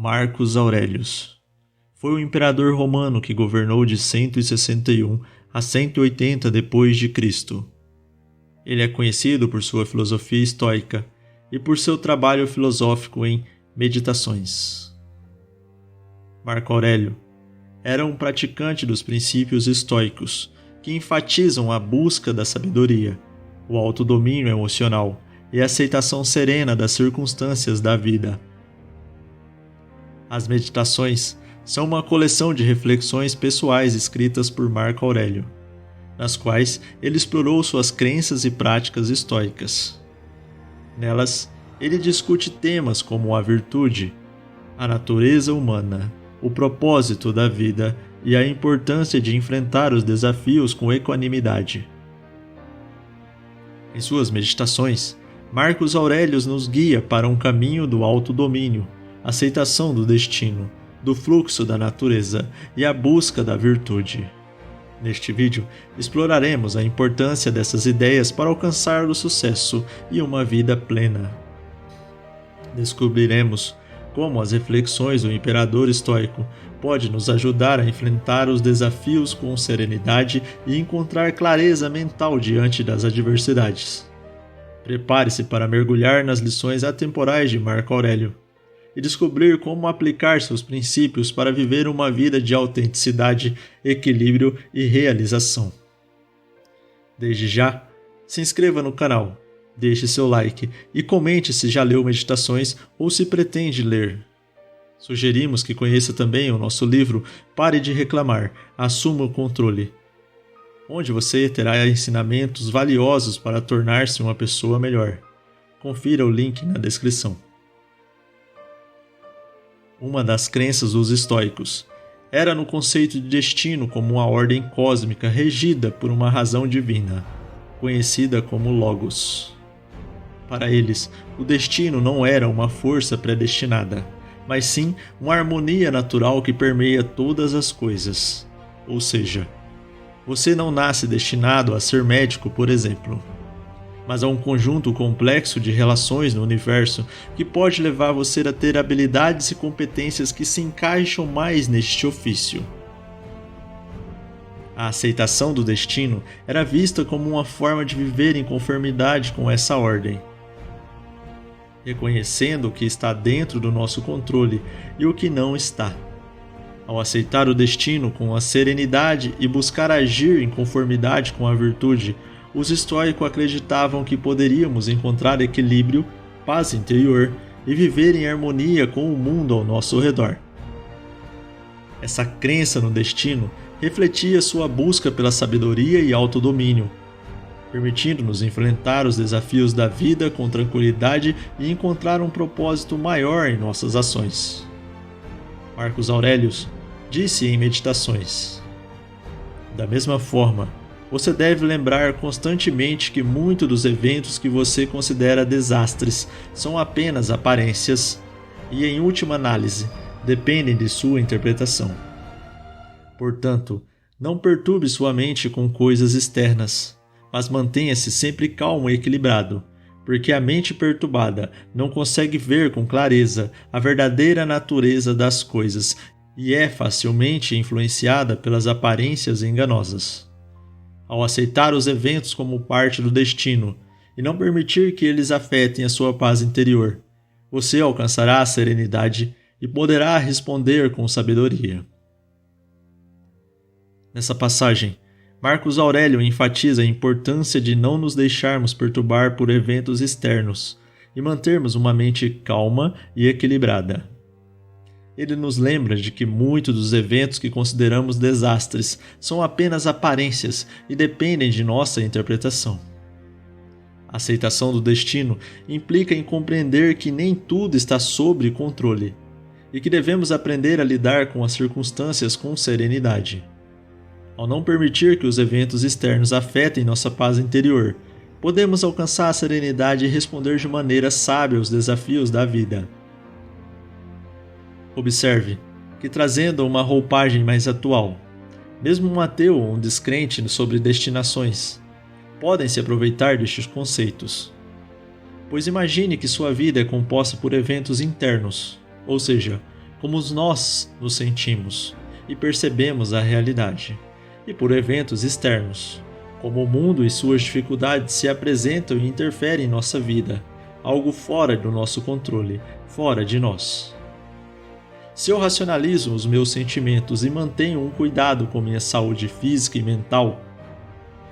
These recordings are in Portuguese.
Marcos Aurelius. Foi o imperador romano que governou de 161 a 180 depois de Cristo. Ele é conhecido por sua filosofia estoica e por seu trabalho filosófico em Meditações. Marco Aurélio era um praticante dos princípios estoicos, que enfatizam a busca da sabedoria, o autodomínio emocional e a aceitação serena das circunstâncias da vida. As Meditações são uma coleção de reflexões pessoais escritas por Marco Aurélio, nas quais ele explorou suas crenças e práticas estoicas. Nelas, ele discute temas como a virtude, a natureza humana, o propósito da vida e a importância de enfrentar os desafios com equanimidade. Em suas meditações, Marcos Aurélio nos guia para um caminho do autodomínio, aceitação do destino, do fluxo da natureza e a busca da virtude. Neste vídeo, exploraremos a importância dessas ideias para alcançar o sucesso e uma vida plena. Descobriremos como as reflexões do imperador estoico podem nos ajudar a enfrentar os desafios com serenidade e encontrar clareza mental diante das adversidades. Prepare-se para mergulhar nas lições atemporais de Marco Aurélio e descobrir como aplicar seus princípios para viver uma vida de autenticidade, equilíbrio e realização. Desde já, se inscreva no canal, deixe seu like e comente se já leu Meditações ou se pretende ler. Sugerimos que conheça também o nosso livro Pare de Reclamar, Assuma o Controle, onde você terá ensinamentos valiosos para tornar-se uma pessoa melhor. Confira o link na descrição. Uma das crenças dos estoicos era no conceito de destino como uma ordem cósmica regida por uma razão divina, conhecida como Logos. Para eles, o destino não era uma força predestinada, mas sim uma harmonia natural que permeia todas as coisas. Ou seja, você não nasce destinado a ser médico, por exemplo, mas a um conjunto complexo de relações no universo que pode levar você a ter habilidades e competências que se encaixam mais neste ofício. A aceitação do destino era vista como uma forma de viver em conformidade com essa ordem, reconhecendo o que está dentro do nosso controle e o que não está. Ao aceitar o destino com a serenidade e buscar agir em conformidade com a virtude, os estoicos acreditavam que poderíamos encontrar equilíbrio, paz interior e viver em harmonia com o mundo ao nosso redor. Essa crença no destino refletia sua busca pela sabedoria e autodomínio, permitindo-nos enfrentar os desafios da vida com tranquilidade e encontrar um propósito maior em nossas ações. Marcos Aurélio disse em Meditações: da mesma forma, você deve lembrar constantemente que muitos dos eventos que você considera desastres são apenas aparências e, em última análise, dependem de sua interpretação. Portanto, não perturbe sua mente com coisas externas, mas mantenha-se sempre calmo e equilibrado, porque a mente perturbada não consegue ver com clareza a verdadeira natureza das coisas e é facilmente influenciada pelas aparências enganosas. Ao aceitar os eventos como parte do destino e não permitir que eles afetem a sua paz interior, você alcançará a serenidade e poderá responder com sabedoria. Nessa passagem, Marcos Aurélio enfatiza a importância de não nos deixarmos perturbar por eventos externos e mantermos uma mente calma e equilibrada. Ele nos lembra de que muitos dos eventos que consideramos desastres são apenas aparências e dependem de nossa interpretação. A aceitação do destino implica em compreender que nem tudo está sob controle e que devemos aprender a lidar com as circunstâncias com serenidade. Ao não permitir que os eventos externos afetem nossa paz interior, podemos alcançar a serenidade e responder de maneira sábia aos desafios da vida. Observe que, trazendo uma roupagem mais atual, mesmo um ateu ou um descrente sobre destinações podem se aproveitar destes conceitos. Pois imagine que sua vida é composta por eventos internos, ou seja, como nós nos sentimos e percebemos a realidade, e por eventos externos, como o mundo e suas dificuldades se apresentam e interferem em nossa vida, algo fora do nosso controle, fora de nós. Se eu racionalizo os meus sentimentos e mantenho um cuidado com minha saúde física e mental,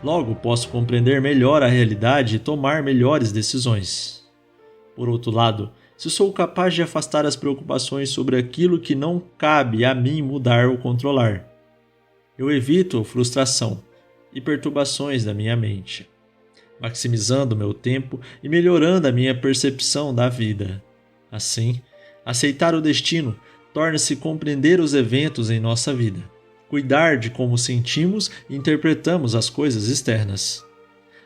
logo posso compreender melhor a realidade e tomar melhores decisões. Por outro lado, se sou capaz de afastar as preocupações sobre aquilo que não cabe a mim mudar ou controlar, eu evito frustração e perturbações da minha mente, maximizando meu tempo e melhorando a minha percepção da vida. Assim, aceitar o destino torna-se compreender os eventos em nossa vida, cuidar de como sentimos e interpretamos as coisas externas,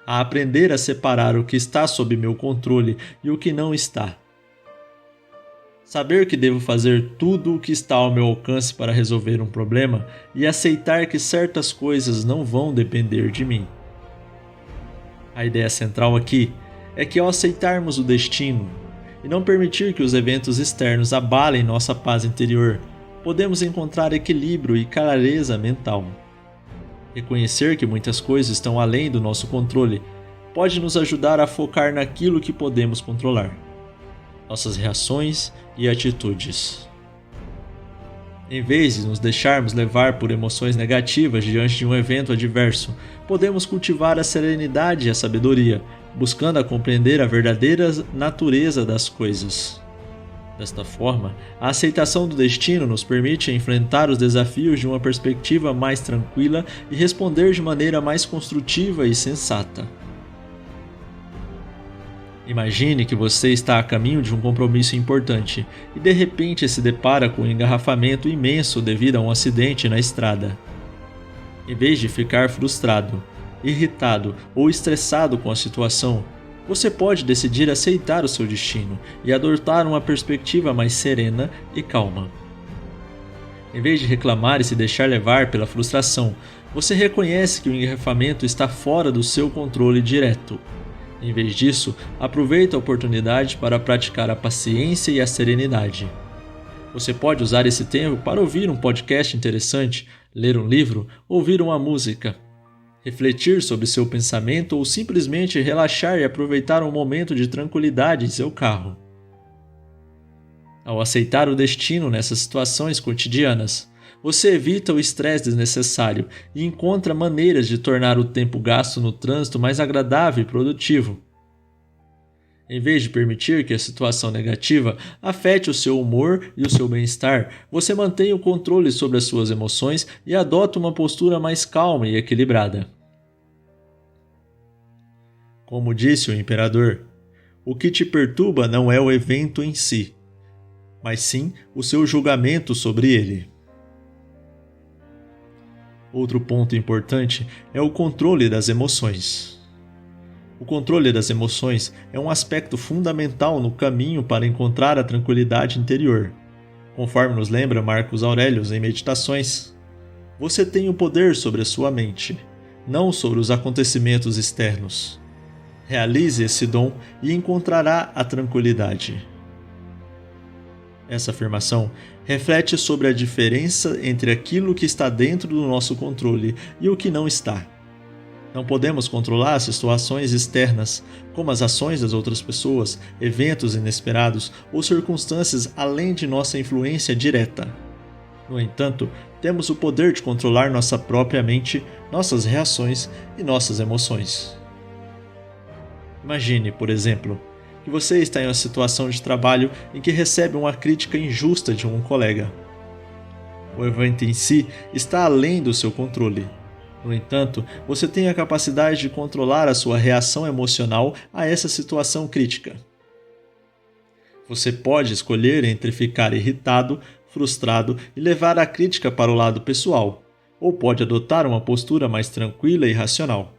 a aprender a separar o que está sob meu controle e o que não está. Saber que devo fazer tudo o que está ao meu alcance para resolver um problema e aceitar que certas coisas não vão depender de mim. A ideia central aqui é que ao aceitarmos o destino e não permitir que os eventos externos abalem nossa paz interior, podemos encontrar equilíbrio e clareza mental. Reconhecer que muitas coisas estão além do nosso controle pode nos ajudar a focar naquilo que podemos controlar: nossas reações e atitudes. Em vez de nos deixarmos levar por emoções negativas diante de um evento adverso, podemos cultivar a serenidade e a sabedoria, buscando a compreender a verdadeira natureza das coisas. Desta forma, a aceitação do destino nos permite enfrentar os desafios de uma perspectiva mais tranquila e responder de maneira mais construtiva e sensata. Imagine que você está a caminho de um compromisso importante e de repente se depara com um engarrafamento imenso devido a um acidente na estrada. Em vez de ficar frustrado, irritado ou estressado com a situação, você pode decidir aceitar o seu destino e adotar uma perspectiva mais serena e calma. Em vez de reclamar e se deixar levar pela frustração, você reconhece que o engarrafamento está fora do seu controle direto. Em vez disso, aproveita a oportunidade para praticar a paciência e a serenidade. Você pode usar esse tempo para ouvir um podcast interessante, ler um livro, ouvir uma música, refletir sobre seu pensamento ou simplesmente relaxar e aproveitar um momento de tranquilidade em seu carro. Ao aceitar o destino nessas situações cotidianas, você evita o estresse desnecessário e encontra maneiras de tornar o tempo gasto no trânsito mais agradável e produtivo. Em vez de permitir que a situação negativa afete o seu humor e o seu bem-estar, você mantém o controle sobre as suas emoções e adota uma postura mais calma e equilibrada. Como disse o imperador, o que te perturba não é o evento em si, mas sim o seu julgamento sobre ele. Outro ponto importante é o controle das emoções. O controle das emoções é um aspecto fundamental no caminho para encontrar a tranquilidade interior. Conforme nos lembra Marcos Aurelius em Meditações, você tem o poder sobre a sua mente, não sobre os acontecimentos externos. Realize esse dom e encontrará a tranquilidade. Essa afirmação reflete sobre a diferença entre aquilo que está dentro do nosso controle e o que não está. Não podemos controlar situações externas, como as ações das outras pessoas, eventos inesperados ou circunstâncias além de nossa influência direta. No entanto, temos o poder de controlar nossa própria mente, nossas reações e nossas emoções. Imagine, por exemplo, que você está em uma situação de trabalho em que recebe uma crítica injusta de um colega. O evento em si está além do seu controle. No entanto, você tem a capacidade de controlar a sua reação emocional a essa situação crítica. Você pode escolher entre ficar irritado, frustrado e levar a crítica para o lado pessoal, ou pode adotar uma postura mais tranquila e racional,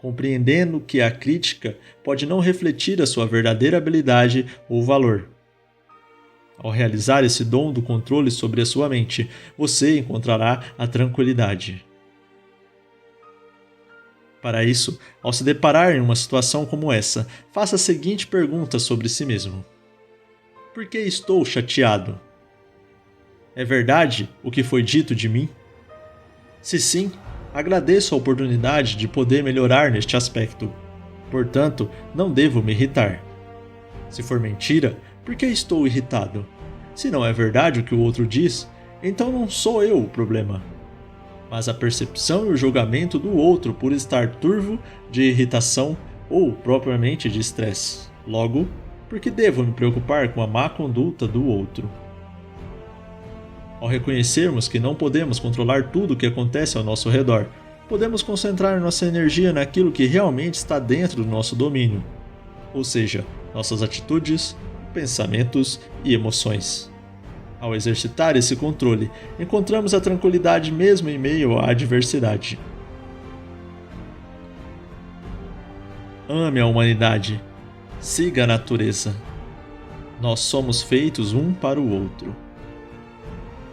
compreendendo que a crítica pode não refletir a sua verdadeira habilidade ou valor. Ao realizar esse dom do controle sobre a sua mente, você encontrará a tranquilidade. Para isso, ao se deparar em uma situação como essa, faça a seguinte pergunta sobre si mesmo: por que estou chateado? É verdade o que foi dito de mim? Se sim, agradeço a oportunidade de poder melhorar neste aspecto. Portanto, não devo me irritar. Se for mentira, por que estou irritado? Se não é verdade o que o outro diz, então não sou eu o problema, mas a percepção e o julgamento do outro por estar turvo de irritação ou propriamente de estresse. Logo, por que devo me preocupar com a má conduta do outro? Ao reconhecermos que não podemos controlar tudo o que acontece ao nosso redor, podemos concentrar nossa energia naquilo que realmente está dentro do nosso domínio, ou seja, nossas atitudes, pensamentos e emoções. Ao exercitar esse controle, encontramos a tranquilidade mesmo em meio à adversidade. Ame a humanidade. Siga a natureza. Nós somos feitos um para o outro.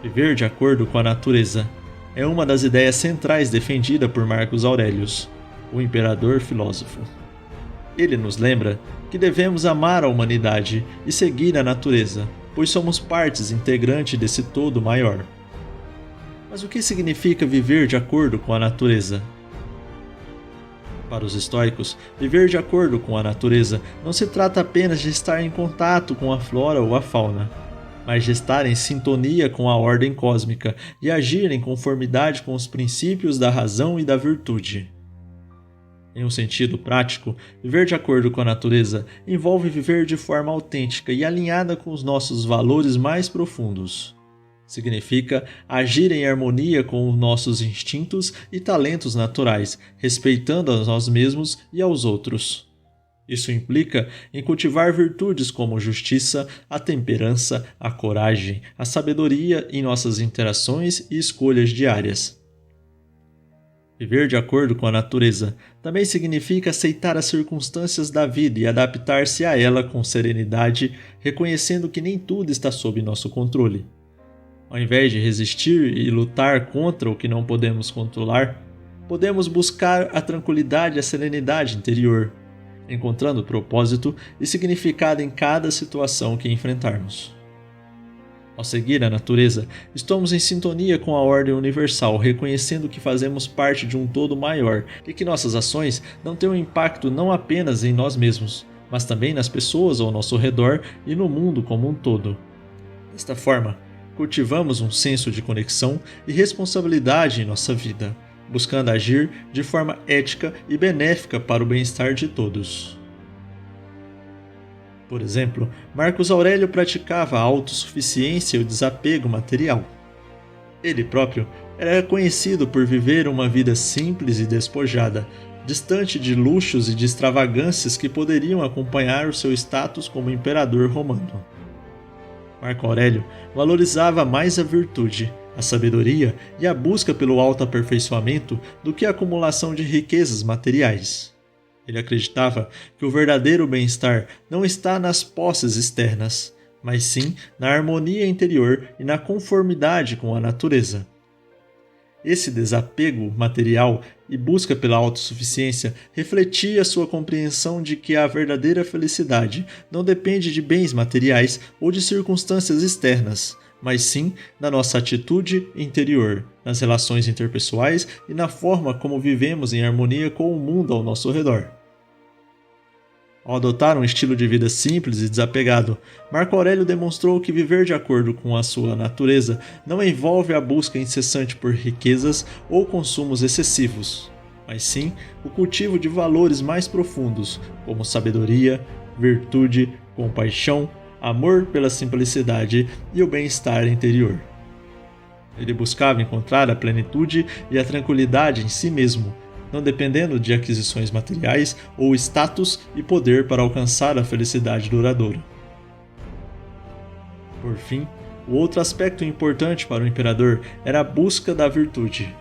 Viver de acordo com a natureza é uma das ideias centrais defendida por Marcos Aurelius, o imperador filósofo. Ele nos lembra que devemos amar a humanidade e seguir a natureza, pois somos partes integrantes desse todo maior. Mas o que significa viver de acordo com a natureza? Para os estoicos, viver de acordo com a natureza não se trata apenas de estar em contato com a flora ou a fauna, mas de estar em sintonia com a ordem cósmica e agir em conformidade com os princípios da razão e da virtude. Em um sentido prático, viver de acordo com a natureza envolve viver de forma autêntica e alinhada com os nossos valores mais profundos. Significa agir em harmonia com os nossos instintos e talentos naturais, respeitando a nós mesmos e aos outros. Isso implica em cultivar virtudes como justiça, a temperança, a coragem, a sabedoria em nossas interações e escolhas diárias. Viver de acordo com a natureza também significa aceitar as circunstâncias da vida e adaptar-se a ela com serenidade, reconhecendo que nem tudo está sob nosso controle. Ao invés de resistir e lutar contra o que não podemos controlar, podemos buscar a tranquilidade e a serenidade interior, encontrando propósito e significado em cada situação que enfrentarmos. Ao seguir a natureza, estamos em sintonia com a ordem universal, reconhecendo que fazemos parte de um todo maior e que nossas ações não têm um impacto não apenas em nós mesmos, mas também nas pessoas ao nosso redor e no mundo como um todo. Desta forma, cultivamos um senso de conexão e responsabilidade em nossa vida, buscando agir de forma ética e benéfica para o bem-estar de todos. Por exemplo, Marcos Aurélio praticava a autossuficiência e o desapego material. Ele próprio era conhecido por viver uma vida simples e despojada, distante de luxos e de extravagâncias que poderiam acompanhar o seu status como imperador romano. Marco Aurélio valorizava mais a virtude, a sabedoria e a busca pelo autoaperfeiçoamento do que a acumulação de riquezas materiais. Ele acreditava que o verdadeiro bem-estar não está nas posses externas, mas sim na harmonia interior e na conformidade com a natureza. Esse desapego material e busca pela autossuficiência refletia sua compreensão de que a verdadeira felicidade não depende de bens materiais ou de circunstâncias externas, mas sim na nossa atitude interior, nas relações interpessoais e na forma como vivemos em harmonia com o mundo ao nosso redor. Ao adotar um estilo de vida simples e desapegado, Marco Aurélio demonstrou que viver de acordo com a sua natureza não envolve a busca incessante por riquezas ou consumos excessivos, mas sim o cultivo de valores mais profundos, como sabedoria, virtude, compaixão, amor pela simplicidade e o bem-estar interior. Ele buscava encontrar a plenitude e a tranquilidade em si mesmo, não dependendo de aquisições materiais ou status e poder para alcançar a felicidade duradoura. Por fim, o outro aspecto importante para o imperador era a busca da virtude.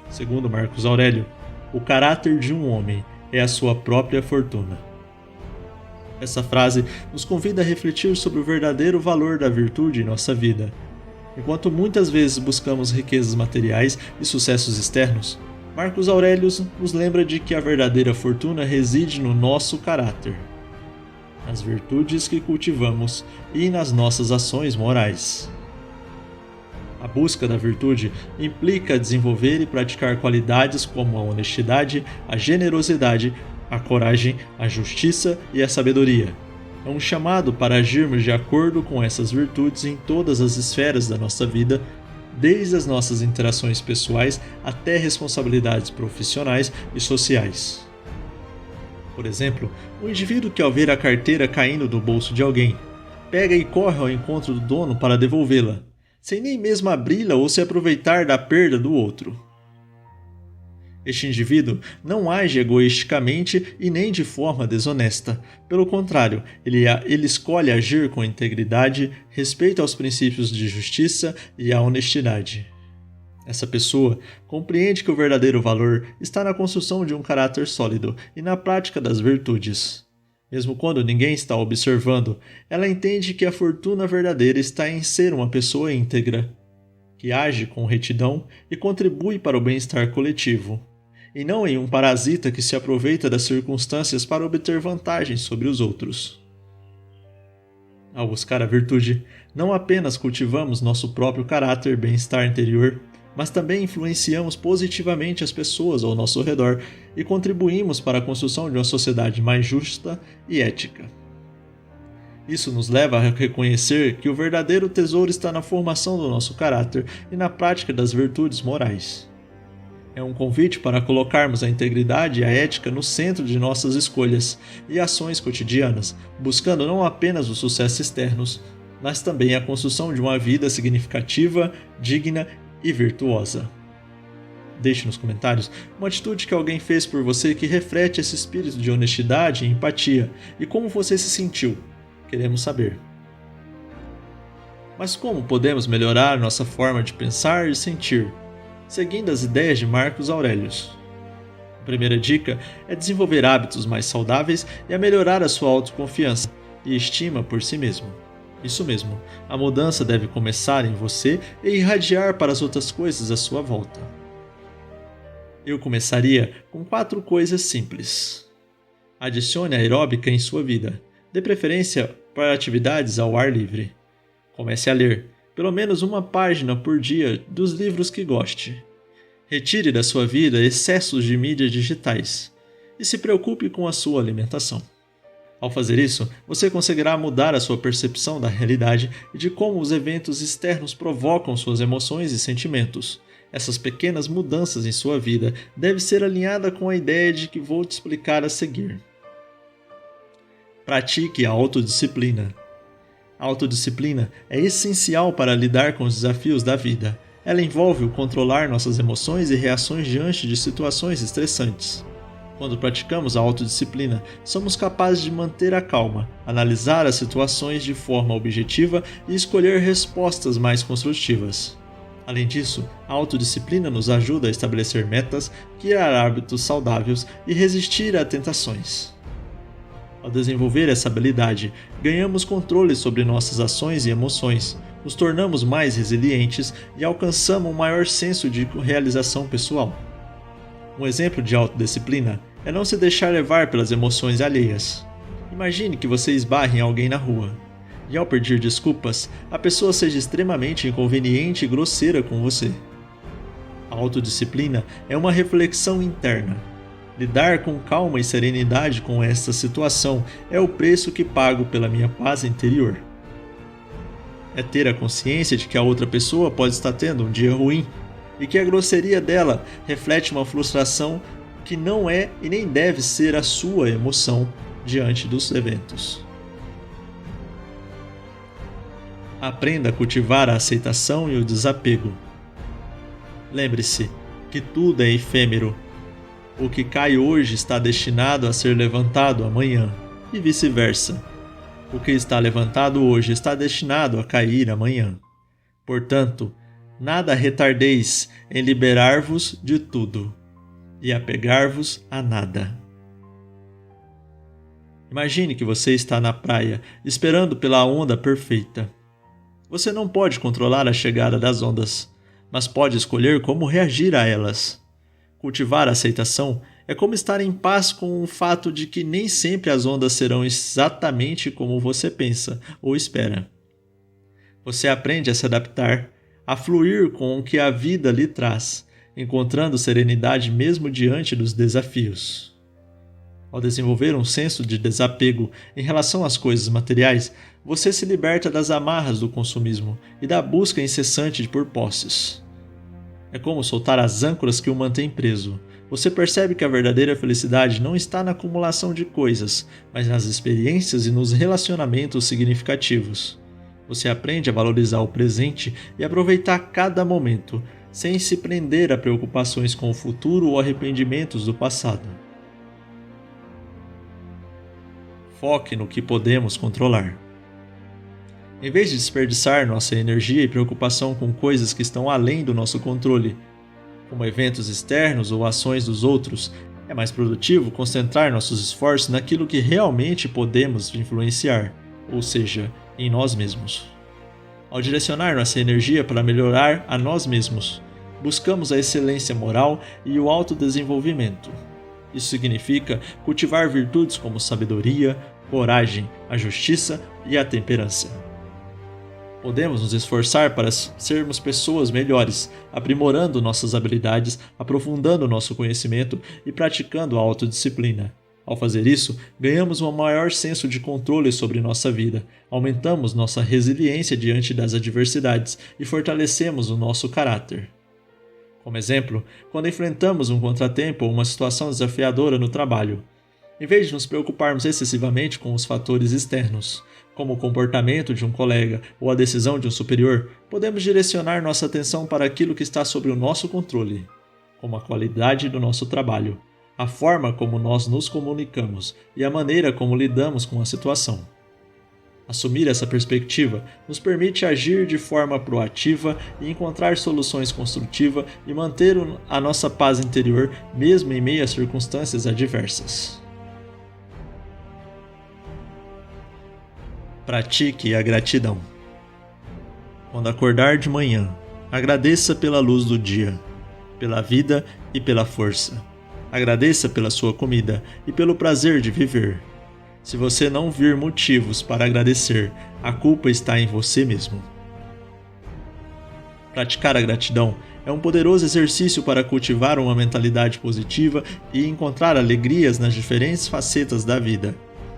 Segundo Marcos Aurélio, o caráter de um homem é a sua própria fortuna. Essa frase nos convida a refletir sobre o verdadeiro valor da virtude em nossa vida. Enquanto muitas vezes buscamos riquezas materiais e sucessos externos, Marcos Aurélio nos lembra de que a verdadeira fortuna reside no nosso caráter, nas virtudes que cultivamos e nas nossas ações morais. A A busca da virtude implica desenvolver e praticar qualidades como a honestidade, a generosidade, a coragem, a justiça e a sabedoria. É um chamado para agirmos de acordo com essas virtudes em todas as esferas da nossa vida, desde as nossas interações pessoais até responsabilidades profissionais e sociais. Por exemplo, um indivíduo que ao ver a carteira caindo do bolso de alguém, pega e corre ao encontro do dono para devolvê-la, sem nem mesmo abri-la ou se aproveitar da perda do outro. Este indivíduo não age egoisticamente e nem de forma desonesta. Pelo contrário, ele escolhe agir com integridade, respeito aos princípios de justiça e à honestidade. Essa pessoa compreende que o verdadeiro valor está na construção de um caráter sólido e na prática das virtudes. Mesmo quando ninguém está observando, ela entende que a fortuna verdadeira está em ser uma pessoa íntegra, que age com retidão e contribui para o bem-estar coletivo, e não em um parasita que se aproveita das circunstâncias para obter vantagens sobre os outros. Ao buscar a virtude, não apenas cultivamos nosso próprio caráter e bem-estar interior, mas também influenciamos positivamente as pessoas ao nosso redor e contribuímos para a construção de uma sociedade mais justa e ética. Isso nos leva a reconhecer que o verdadeiro tesouro está na formação do nosso caráter e na prática das virtudes morais. É um convite para colocarmos a integridade e a ética no centro de nossas escolhas e ações cotidianas, buscando não apenas os sucessos externos, mas também a construção de uma vida significativa, digna e virtuosa. Deixe nos comentários uma atitude que alguém fez por você que reflete esse espírito de honestidade e empatia e como você se sentiu. Queremos saber. Mas como podemos melhorar nossa forma de pensar e sentir, seguindo as ideias de Marcos Aurelius? A primeira dica é desenvolver hábitos mais saudáveis e a melhorar a sua autoconfiança e estima por si mesmo. Isso mesmo, a mudança deve começar em você e irradiar para as outras coisas à sua volta. Eu começaria com 4 coisas simples. Adicione a aeróbica em sua vida, dê preferência para atividades ao ar livre. Comece a ler, pelo menos uma página por dia dos livros que goste. Retire da sua vida excessos de mídias digitais e se preocupe com a sua alimentação. Ao fazer isso, você conseguirá mudar a sua percepção da realidade e de como os eventos externos provocam suas emoções e sentimentos. Essas pequenas mudanças em sua vida devem ser alinhadas com a ideia de que vou te explicar a seguir. Pratique a autodisciplina. A autodisciplina é essencial para lidar com os desafios da vida. Ela envolve o controlar nossas emoções e reações diante de situações estressantes. Quando praticamos a autodisciplina, somos capazes de manter a calma, analisar as situações de forma objetiva e escolher respostas mais construtivas. Além disso, a autodisciplina nos ajuda a estabelecer metas, criar hábitos saudáveis e resistir a tentações. Ao desenvolver essa habilidade, ganhamos controle sobre nossas ações e emoções, nos tornamos mais resilientes e alcançamos um maior senso de realização pessoal. Um exemplo de autodisciplina é não se deixar levar pelas emoções alheias. Imagine que você esbarre em alguém na rua, e ao pedir desculpas, a pessoa seja extremamente inconveniente e grosseira com você. A autodisciplina é uma reflexão interna. Lidar com calma e serenidade com esta situação é o preço que pago pela minha paz interior. É ter a consciência de que a outra pessoa pode estar tendo um dia ruim e que a grosseria dela reflete uma frustração que não é e nem deve ser a sua emoção diante dos eventos. Aprenda a cultivar a aceitação e o desapego. Lembre-se que tudo é efêmero. O que cai hoje está destinado a ser levantado amanhã, e vice-versa. O que está levantado hoje está destinado a cair amanhã. Portanto, nada retardeis em liberar-vos de tudo e apegar-vos a nada. Imagine que você está na praia, esperando pela onda perfeita. Você não pode controlar a chegada das ondas, mas pode escolher como reagir a elas. Cultivar a aceitação é como estar em paz com o fato de que nem sempre as ondas serão exatamente como você pensa ou espera. Você aprende a se adaptar, a fluir com o que a vida lhe traz, encontrando serenidade mesmo diante dos desafios. Ao desenvolver um senso de desapego em relação às coisas materiais, você se liberta das amarras do consumismo e da busca incessante por posses. É como soltar as âncoras que o mantêm preso. Você percebe que a verdadeira felicidade não está na acumulação de coisas, mas nas experiências e nos relacionamentos significativos. Você aprende a valorizar o presente e aproveitar cada momento, sem se prender a preocupações com o futuro ou arrependimentos do passado. Foque no que podemos controlar. Em vez de desperdiçar nossa energia e preocupação com coisas que estão além do nosso controle, como eventos externos ou ações dos outros, é mais produtivo concentrar nossos esforços naquilo que realmente podemos influenciar, ou seja, em nós mesmos. Ao direcionar nossa energia para melhorar a nós mesmos, buscamos a excelência moral e o autodesenvolvimento. Isso significa cultivar virtudes como sabedoria, coragem, a justiça e a temperança. Podemos nos esforçar para sermos pessoas melhores, aprimorando nossas habilidades, aprofundando nosso conhecimento e praticando a autodisciplina. Ao fazer isso, ganhamos um maior senso de controle sobre nossa vida, aumentamos nossa resiliência diante das adversidades e fortalecemos o nosso caráter. Como exemplo, quando enfrentamos um contratempo ou uma situação desafiadora no trabalho, em vez de nos preocuparmos excessivamente com os fatores externos, como o comportamento de um colega ou a decisão de um superior, podemos direcionar nossa atenção para aquilo que está sob o nosso controle, como a qualidade do nosso trabalho, a forma como nós nos comunicamos e a maneira como lidamos com a situação. Assumir essa perspectiva nos permite agir de forma proativa e encontrar soluções construtivas e manter a nossa paz interior mesmo em meio a circunstâncias adversas. Pratique a gratidão. Quando acordar de manhã, agradeça pela luz do dia, pela vida e pela força. Agradeça pela sua comida e pelo prazer de viver. Se você não vir motivos para agradecer, a culpa está em você mesmo. Praticar a gratidão é um poderoso exercício para cultivar uma mentalidade positiva e encontrar alegrias nas diferentes facetas da vida.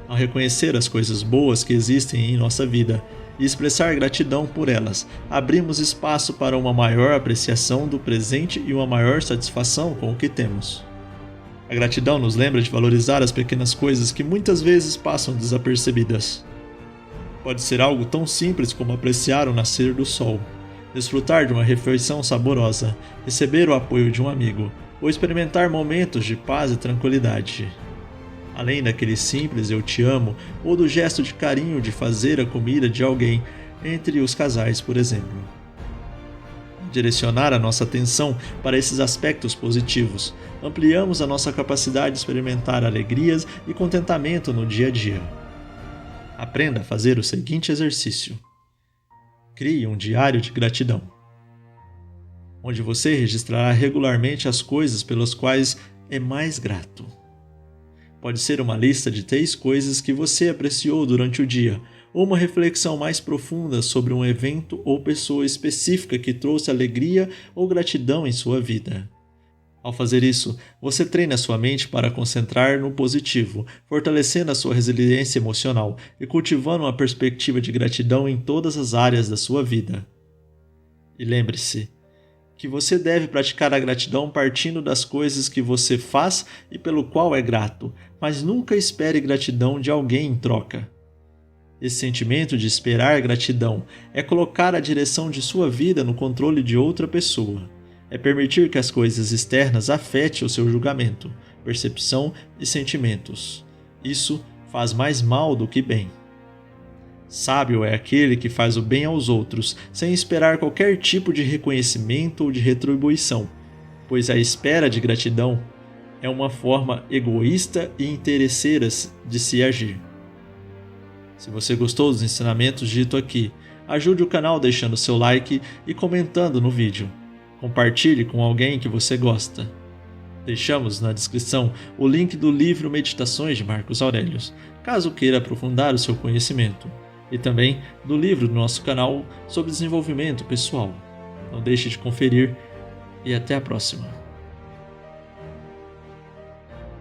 Ao reconhecer as coisas boas que existem em nossa vida e expressar gratidão por elas, abrimos espaço para uma maior apreciação do presente e uma maior satisfação com o que temos. A gratidão nos lembra de valorizar as pequenas coisas que muitas vezes passam desapercebidas. Pode ser algo tão simples como apreciar o nascer do sol, desfrutar de uma refeição saborosa, receber o apoio de um amigo ou experimentar momentos de paz e tranquilidade. Além daquele simples eu te amo ou do gesto de carinho de fazer a comida de alguém, entre os casais, por exemplo. Direcionar a nossa atenção para esses aspectos positivos, ampliamos a nossa capacidade de experimentar alegrias e contentamento no dia a dia. Aprenda a fazer o seguinte exercício. Crie um diário de gratidão, onde você registrará regularmente as coisas pelas quais é mais grato. Pode ser uma lista de 3 coisas que você apreciou durante o dia, ou uma reflexão mais profunda sobre um evento ou pessoa específica que trouxe alegria ou gratidão em sua vida. Ao fazer isso, você treina sua mente para concentrar no positivo, fortalecendo a sua resiliência emocional e cultivando uma perspectiva de gratidão em todas as áreas da sua vida. E lembre-se que você deve praticar a gratidão partindo das coisas que você faz e pelo qual é grato, mas nunca espere gratidão de alguém em troca. Esse sentimento de esperar gratidão é colocar a direção de sua vida no controle de outra pessoa. É permitir que as coisas externas afetem o seu julgamento, percepção e sentimentos. Isso faz mais mal do que bem. Sábio é aquele que faz o bem aos outros, sem esperar qualquer tipo de reconhecimento ou de retribuição, pois a espera de gratidão é uma forma egoísta e interesseira de se agir. Se você gostou dos ensinamentos dito aqui, ajude o canal deixando seu like e comentando no vídeo. Compartilhe com alguém que você gosta. Deixamos na descrição o link do livro Meditações de Marcos Aurelius, caso queira aprofundar o seu conhecimento, e também do livro do nosso canal sobre desenvolvimento pessoal. Não deixe de conferir e até a próxima.